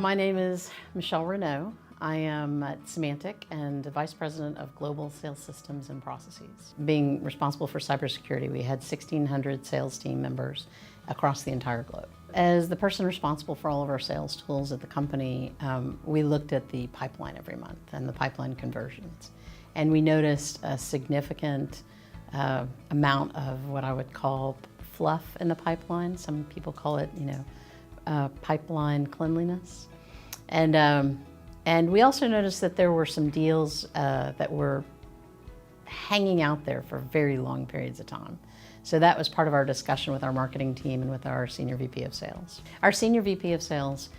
My name is Michelle Renaud. I am at Symantec and the Vice President of Global Sales Systems and Processes. Being responsible for cybersecurity, we had 1,600 sales team members across the entire globe. As the person responsible for all of our sales tools at the company, we looked at the pipeline every month and the pipeline conversions. And we noticed a significant amount of what I would call fluff in the pipeline. Some people call it, pipeline cleanliness. And we also noticed that there were some deals that were hanging out there for very long periods of time. So that was part of our discussion with our marketing team and with our Senior VP of Sales. Our Senior VP of Sales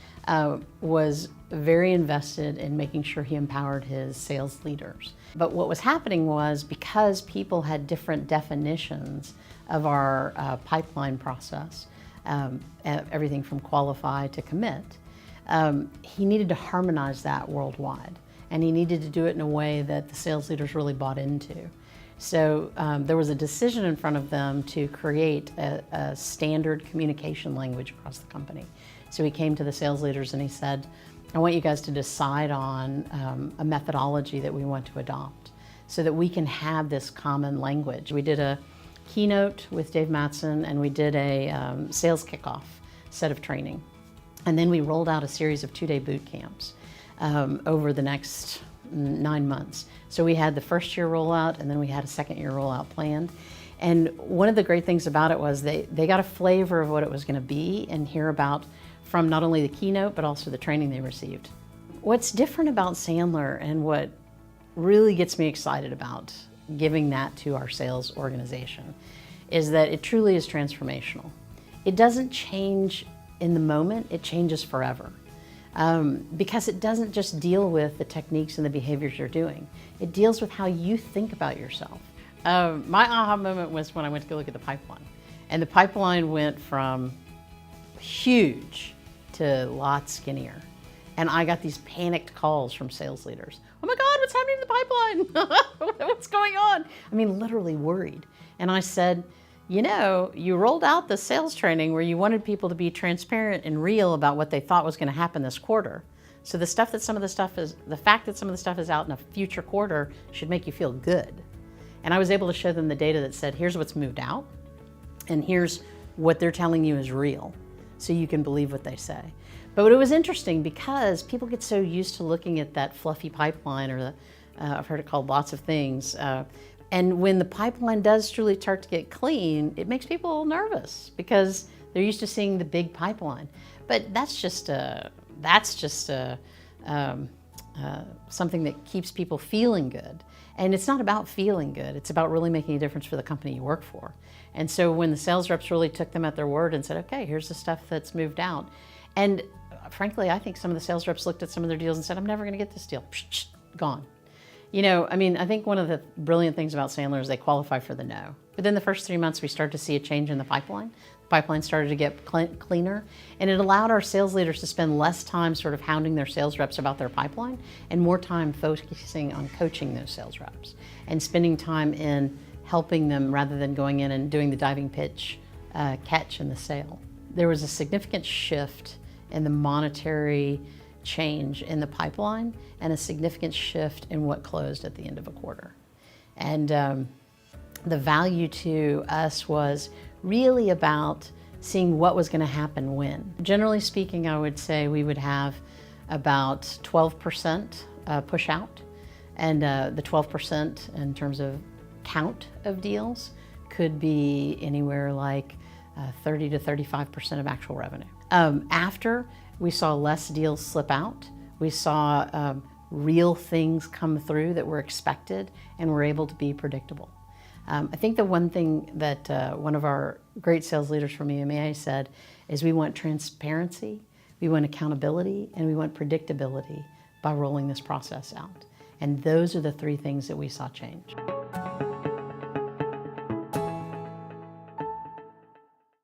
was very invested in making sure he empowered his sales leaders. But what was happening was, because people had different definitions of our pipeline process, everything from qualify to commit, he needed to harmonize that worldwide. And he needed to do it in a way that the sales leaders really bought into. So there was a decision in front of them to create a standard communication language across the company. So he came to the sales leaders and he said, I want you guys to decide on a methodology that we want to adopt so that we can have this common language. We did a keynote with Dave Mattson, and we did a sales kickoff set of training. And then we rolled out a series of 2-day boot camps over the next 9 months. So we had the first year rollout, and then we had a second year rollout planned. And one of the great things about it was they got a flavor of what it was going to be and hear about from not only the keynote, but also the training they received. What's different about Sandler, and what really gets me excited about giving that to our sales organization, is that it truly is transformational. It doesn't change in the moment, it changes forever. Because it doesn't just deal with the techniques and the behaviors you're doing. It deals with how you think about yourself. My aha moment was when I went to go look at the pipeline. And the pipeline went from huge to a lot skinnier. And I got these panicked calls from sales leaders. Oh my God, what's happening to the pipeline? What's going on? I mean, literally worried. And I said, you rolled out the sales training where you wanted people to be transparent and real about what they thought was going to happen this quarter. So the fact that some of the stuff is out in a future quarter should make you feel good. And I was able to show them the data that said, here's what's moved out, and here's what they're telling you is real, so you can believe what they say. But it was interesting because people get so used to looking at that fluffy pipeline, or I've heard it called lots of things. And when the pipeline does truly start to get clean, it makes people a little nervous because they're used to seeing the big pipeline. But that's just something that keeps people feeling good. And it's not about feeling good, it's about really making a difference for the company you work for. And so when the sales reps really took them at their word and said, okay, here's the stuff that's moved out. And frankly, I think some of the sales reps looked at some of their deals and said, I'm never gonna get this deal, gone. I think one of the brilliant things about Sandler is they qualify for the no. Within the first 3 months, we started to see a change in the pipeline. The pipeline started to get cleaner, and it allowed our sales leaders to spend less time sort of hounding their sales reps about their pipeline and more time focusing on coaching those sales reps and spending time in helping them rather than going in and doing the diving pitch catch in the sale. There was a significant shift in the monetary change in the pipeline and a significant shift in what closed at the end of a quarter. And the value to us was really about seeing what was going to happen when. Generally speaking, I would say we would have about 12% push out, and the 12% in terms of count of deals could be anywhere like 30 to 35% of actual revenue. After, we saw less deals slip out. We saw real things come through that were expected and were able to be predictable. I think the one thing that one of our great sales leaders from EMEA said is we want transparency, we want accountability, and we want predictability by rolling this process out. And those are the 3 things that we saw change.